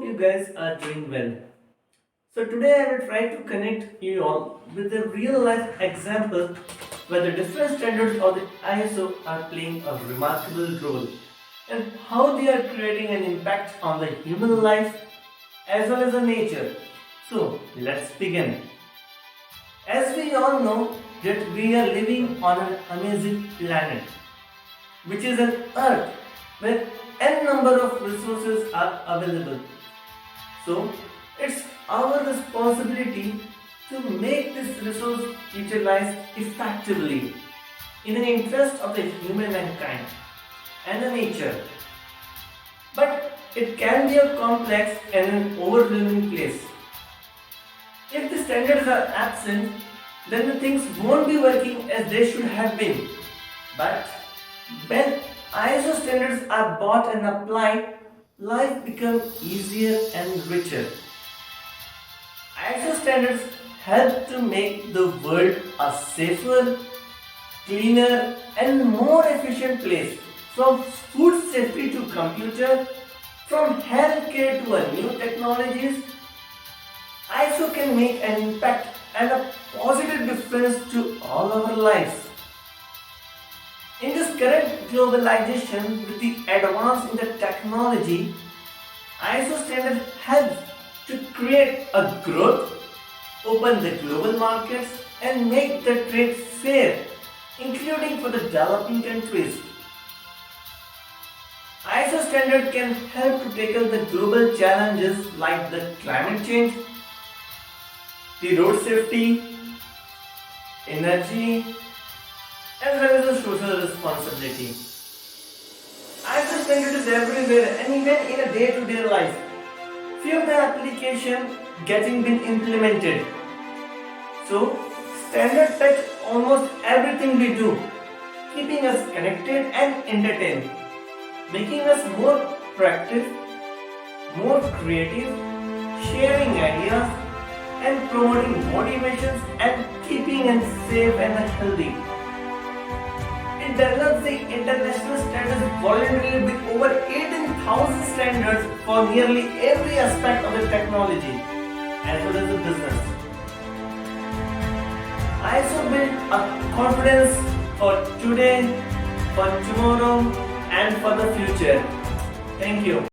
hope you guys are doing well. So today I will try to connect you all with a real life example where the different standards of the ISO are playing a remarkable role and how they are creating an impact on the human life as well as the nature. So let's begin. As we all know that we are living on an amazing planet, which is an earth where n number of resources are available. So it's our responsibility to make this resource utilized effectively in the interest of the human mankind and the nature. But it can be a complex and an overwhelming place. If the standards are absent, then the things won't be working as they should have been. But when ISO standards are bought and applied, life becomes easier and richer. ISO standards help to make the world a safer, cleaner, and more efficient place. From food safety to computer, from healthcare to new technologies, ISO can make an impact and a positive difference to all our lives. In this current globalization, with the advance in the technology, ISO standard helps to create a growth, open the global markets, and make the trade fair, including for the developing countries. ISO standard can help to tackle the global challenges like the climate change, the road safety, energy, as well as the social responsibility. ISO standard is everywhere and even in a day-to-day life. Few of the application getting been implemented. So, standard touch almost everything we do, keeping us connected and entertained, making us more proactive, more creative, sharing ideas, and promoting motivations and keeping us safe and healthy. It develops the international standards voluntarily with over 18,000 standards for nearly every aspect of the technology as well as the business. ISO built a confidence for today, for tomorrow, and for the future. Thank you.